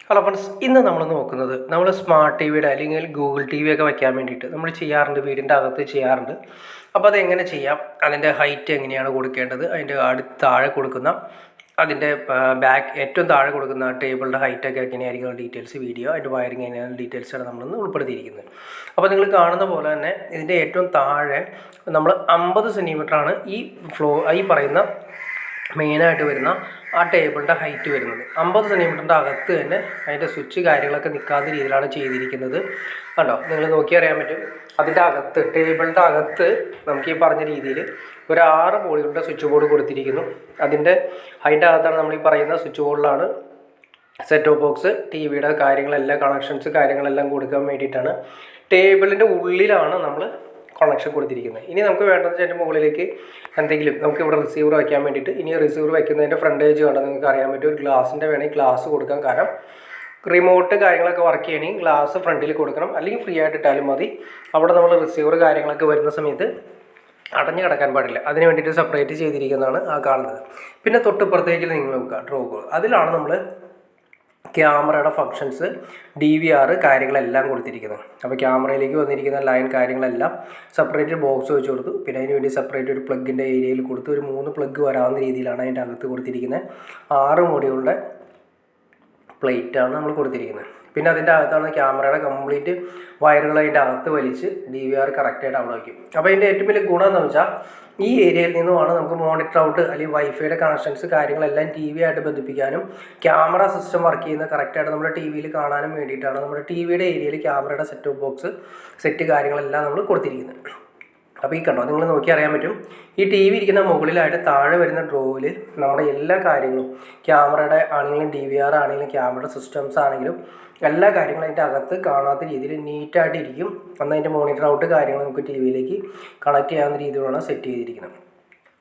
Hello friends, ഇന്ന് നമ്മൾ നോക്കുന്നത് നമ്മൾ സ്മാർട്ട് ടി വിയുടെ അല്ലെങ്കിൽ ഗൂഗിൾ ടി വി ഒക്കെ വയ്ക്കാൻ വേണ്ടിയിട്ട് നമ്മൾ ചെയ്യാറുണ്ട്, വീടിൻ്റെ അകത്ത് ചെയ്യാറുണ്ട്. അപ്പോൾ അതെങ്ങനെ ചെയ്യാം, അതിൻ്റെ ഹൈറ്റ് എങ്ങനെയാണ് കൊടുക്കേണ്ടത്, അതിൻ്റെ താഴെ കൊടുക്കുന്ന അതിൻ്റെ ബാക്ക് ഏറ്റവും താഴെ കൊടുക്കുന്ന ടേബിളിൻ്റെ ഹൈറ്റൊക്കെ എങ്ങനെയായിരിക്കും ഡീറ്റെയിൽസ് വീഡിയോ, അതിൻ്റെ വയറിങ് എങ്ങനെയാണ് ഡീറ്റെയിൽസാണ് നമ്മളിന്ന് ഉൾപ്പെടുത്തിയിരിക്കുന്നത്. അപ്പോൾ നിങ്ങൾ കാണുന്ന പോലെ തന്നെ ഇതിൻ്റെ ഏറ്റവും താഴെ നമ്മൾ 50 സെൻറ്റിമീറ്ററാണ് ഈ പറയുന്ന മെയിനായിട്ട് വരുന്ന ആ ടേബിളിൻ്റെ ഹൈറ്റ് വരുന്നത്. 50 സെൻറ്റിമീറ്ററിൻ്റെ അകത്ത് തന്നെ അതിൻ്റെ സ്വിച്ച് കാര്യങ്ങളൊക്കെ നിൽക്കാത്ത രീതിയിലാണ് ചെയ്തിരിക്കുന്നത്. കണ്ടോ, നിങ്ങൾ നോക്കി അറിയാൻ പറ്റും. അതിൻ്റെ അകത്ത് ടേബിളിൻ്റെ അകത്ത് നമുക്ക് ഈ പറഞ്ഞ രീതിയിൽ ഒരു 6 ബോർഡുകളുടെ സ്വിച്ച് ബോർഡ് കൊടുത്തിരിക്കുന്നു. അതിൻ്റെ അകത്താണ് നമ്മൾ ഈ പറയുന്ന സ്വിച്ച് ബോർഡിലാണ് സെറ്റ് ടോപ്പ് ബോക്സ്, ടി വിയുടെ കാര്യങ്ങളെല്ലാം കണക്ഷൻസ് കാര്യങ്ങളെല്ലാം കൊടുക്കാൻ വേണ്ടിയിട്ടാണ്. ടേബിളിൻ്റെ ഉള്ളിലാണ് നമ്മൾ കണക്ഷൻ കൊടുത്തിരിക്കുന്നത്. ഇനി നമുക്ക് വേണ്ടതെന്ന് വെച്ചാൽ അതിൻ്റെ മുകളിലേക്ക് എന്തെങ്കിലും നമുക്ക് ഇവിടെ റിസീവർ വയ്ക്കാൻ വേണ്ടിയിട്ട്, ഇനി റിസീവർ വയ്ക്കുന്നതിൻ്റെ ഫ്രണ്ടേജ് കണ്ടാൽ നിങ്ങൾക്ക് അറിയാൻ പറ്റും. ഒരു ഗ്ലാസിൻ്റെ വേണമെങ്കിൽ ഗ്ലാസ് കൊടുക്കാം. കാരണം റിമോട്ട് കാര്യങ്ങളൊക്കെ വർക്ക് ചെയ്യണമെങ്കിൽ ഗ്ലാസ് ഫ്രണ്ടിൽ കൊടുക്കണം, അല്ലെങ്കിൽ ഫ്രീ ആയിട്ട് ഇട്ടാലും മതി. അവിടെ നമ്മൾ റിസീവർ കാര്യങ്ങളൊക്കെ വരുന്ന സമയത്ത് അടഞ്ഞു കിടക്കാൻ പാടില്ല. അതിന് വേണ്ടിയിട്ട് സെപ്പറേറ്റ് ചെയ്തിരിക്കുന്നതാണ് ആ കാണുന്നത്. പിന്നെ തൊട്ടിപ്പുറത്തേക്ക് നിങ്ങൾ നോക്കുക, ഡ്രോവ്, അതിലാണ് നമ്മൾ ക്യാമറയുടെ ഫങ്ഷൻസ്, DVR കാര്യങ്ങളെല്ലാം കൊടുത്തിരിക്കുന്നത്. അപ്പോൾ ക്യാമറയിലേക്ക് വന്നിരിക്കുന്ന ലൈൻ കാര്യങ്ങളെല്ലാം സെപ്പറേറ്റ് ബോക്സ് വെച്ച് കൊടുത്തു. പിന്നെ അതിന് വേണ്ടി സെപ്പറേറ്റ് ഒരു പ്ലഗിൻ്റെ ഏരിയയിൽ കൊടുത്ത് ഒരു 3 പ്ലഗ് വരാവുന്ന രീതിയിലാണ് അതിൻ്റെ അകത്ത് കൊടുത്തിരിക്കുന്നത്. 6 മോഡ്യൂളുടെ പ്ലേറ്റാണ് നമ്മൾ കൊടുത്തിരിക്കുന്നത്. പിന്നെ അതിൻ്റെ അകത്താണ് ക്യാമറയുടെ കംപ്ലീറ്റ് വയറുകൾ അതിൻ്റെ അകത്ത് വലിച്ച് DVR കറക്റ്റായിട്ട് അവിടെ വയ്ക്കും. അപ്പോൾ അതിൻ്റെ ഏറ്റവും വലിയ ഗുണം എന്ന് വെച്ചാൽ ഈ ഏരിയയിൽ നിന്നുമാണ് നമുക്ക് മോണിറ്റർ ഔട്ട് അല്ലെങ്കിൽ വൈഫൈയുടെ കണക്ഷൻസ് കാര്യങ്ങളെല്ലാം TV ആയിട്ട് ബന്ധിപ്പിക്കാനും ക്യാമറ സിസ്റ്റം വർക്ക് ചെയ്യുന്ന കറക്റ്റായിട്ട് നമ്മുടെ TVയിൽ കാണാനും വേണ്ടിയിട്ടാണ് നമ്മുടെ TVയുടെ ഏരിയയിൽ ക്യാമറയുടെ സെറ്റ് ടോപ്പ് ബോക്സ് സെറ്റ് കാര്യങ്ങളെല്ലാം നമ്മൾ കൊടുത്തിരിക്കുന്നത്. അപ്പോൾ ഈ കണ്ടോ, നിങ്ങൾ നോക്കി അറിയാൻ പറ്റും. ഈ TV ഇരിക്കുന്ന മുകളിലായിട്ട് താഴെ വരുന്ന ഡ്രോവിൽ നമ്മുടെ എല്ലാ കാര്യങ്ങളും, ക്യാമറയുടെ ആണെങ്കിലും DVR ആണെങ്കിലും ക്യാമറയുടെ സിസ്റ്റംസ് ആണെങ്കിലും എല്ലാ കാര്യങ്ങളും അതിൻ്റെ അകത്ത് കാണാത്ത രീതിയിൽ നീറ്റായിട്ട് ഇരിക്കും. അന്ന് അതിൻ്റെ മോണിറ്റർ ഔട്ട് കാര്യങ്ങൾ നമുക്ക് TVയിലേക്ക് കണക്ട് ചെയ്യാവുന്ന രീതിയിലാണ് സെറ്റ് ചെയ്തിരിക്കുന്നത്.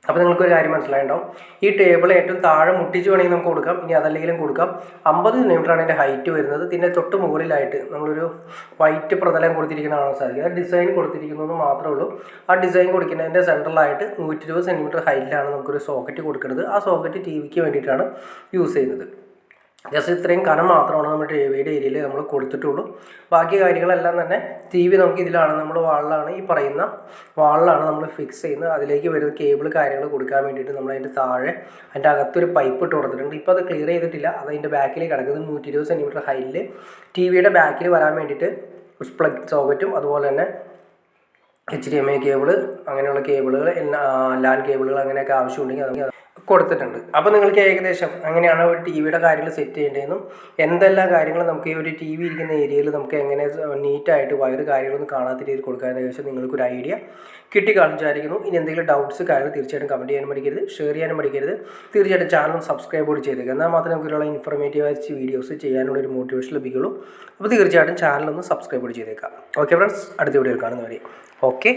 അപ്പോൾ നിങ്ങൾക്കൊരു കാര്യം മനസ്സിലായിട്ടുണ്ടാവും. ഈ ടേബിൾ ഏറ്റവും താഴെ മുട്ടിച്ച് വേണമെങ്കിൽ നമുക്ക് കൊടുക്കാം, ഇനി അതല്ലെങ്കിലും കൊടുക്കാം. 50 സെൻറ്റിമീറ്ററാണ് അതിൻ്റെ ഹൈറ്റ് വരുന്നത്. പിന്നെ തൊട്ട് മുകളിലായിട്ട് നമ്മളൊരു വൈറ്റ് പ്രതലം കൊടുത്തിരിക്കുന്ന കാണാൻ സാധിക്കും. ആ ഡിസൈൻ കൊടുത്തിരിക്കുന്നത് മാത്രമേ ഉള്ളൂ. ആ ഡിസൈൻ കൊടുക്കുന്നതിൻ്റെ സെൻട്രലായിട്ട് 120 സെൻറ്റിമീറ്റർ ഹൈറ്റിലാണ് നമുക്കൊരു സോക്കറ്റ് കൊടുക്കുന്നത്. ആ സോക്കറ്റ് TVക്ക് വേണ്ടിയിട്ടാണ് യൂസ് ചെയ്യുന്നത്. ജസ്റ്റ് ഇത്രയും കനം മാത്രമാണ് നമ്മുടെ TVയുടെ ഏരിയയിൽ നമ്മൾ കൊടുത്തിട്ടുള്ളൂ. ബാക്കി കാര്യങ്ങളെല്ലാം തന്നെ TV നമുക്ക് ഇതിലാണ്, നമ്മൾ വാളിലാണ്, ഈ പറയുന്ന വാളിലാണ് നമ്മൾ ഫിക്സ് ചെയ്യുന്നത്. അതിലേക്ക് വരുന്ന കേബിൾ കാര്യങ്ങൾ കൊടുക്കാൻ വേണ്ടിയിട്ട് നമ്മൾ അതിൻ്റെ താഴെ അതിൻ്റെ അകത്തൊരു പൈപ്പ് ഇട്ട് കൊടുത്തിട്ടുണ്ട്. ഇപ്പോൾ അത് ക്ലിയർ ചെയ്തിട്ടില്ല. അത് അതിൻ്റെ ബാക്കിൽ കിടക്കുന്നത് 120 സെൻറ്റിമീറ്റർ ഹൈറ്റിൽ TVയുടെ ബാക്കിൽ വരാൻ വേണ്ടിയിട്ട് പ്ലഗ് സോക്കറ്റും അതുപോലെ തന്നെ HDMI കേബിള്, അങ്ങനെയുള്ള കേബിളുകൾ, LAN കേബിളുകൾ അങ്ങനെയൊക്കെ ആവശ്യമുണ്ടെങ്കിൽ അത് കൊടുത്തിട്ടുണ്ട്. അപ്പോൾ നിങ്ങൾക്ക് ഏകദേശം അങ്ങനെയാണ് ഒരു TVയുടെ കാര്യങ്ങൾ സെറ്റ് ചെയ്യേണ്ടതെന്നും എന്തെല്ലാം കാര്യങ്ങൾ നമുക്ക് ഈ ഒരു TV ഇരിക്കുന്ന ഏരിയയിൽ നമുക്ക് എങ്ങനെ നീറ്റായിട്ട് വയറ് കാര്യങ്ങളൊന്നും കാണാത്ത രീതിയിൽ കൊടുക്കാൻ ഏകദേശം നിങ്ങൾക്കൊരു ഐഡിയ കിട്ടിക്കാണിച്ചായിരിക്കുന്നു. ഇനി എന്തെങ്കിലും ഡൗട്ട്സ് കാര്യങ്ങൾ തീർച്ചയായിട്ടും കമൻറ്റ് ചെയ്യാനും മടിക്കരുത്, ഷെയർ ചെയ്യാനും മടിക്കരുത്. തീർച്ചയായിട്ടും ചാനൽ സബ്സ്ക്രൈബ് കൂടി ചെയ്തേക്കുക. എന്നാൽ മാത്രമേ നമുക്കുള്ള ഇൻഫോർമേറ്റീവ് വീഡിയോസ് ചെയ്യാനുള്ള ഒരു മോട്ടിവേഷൻ ലഭിക്കുള്ളൂ. അപ്പോൾ തീർച്ചയായിട്ടും ചാനലൊന്ന് സബ്സ്ക്രൈബ് കൂടി ചെയ്തേക്കാം. ഓക്കെ ഫ്രണ്ട്സ്, അടുത്ത വീഡിയോയിൽ കാണുന്നവരെ ഓക്കെ.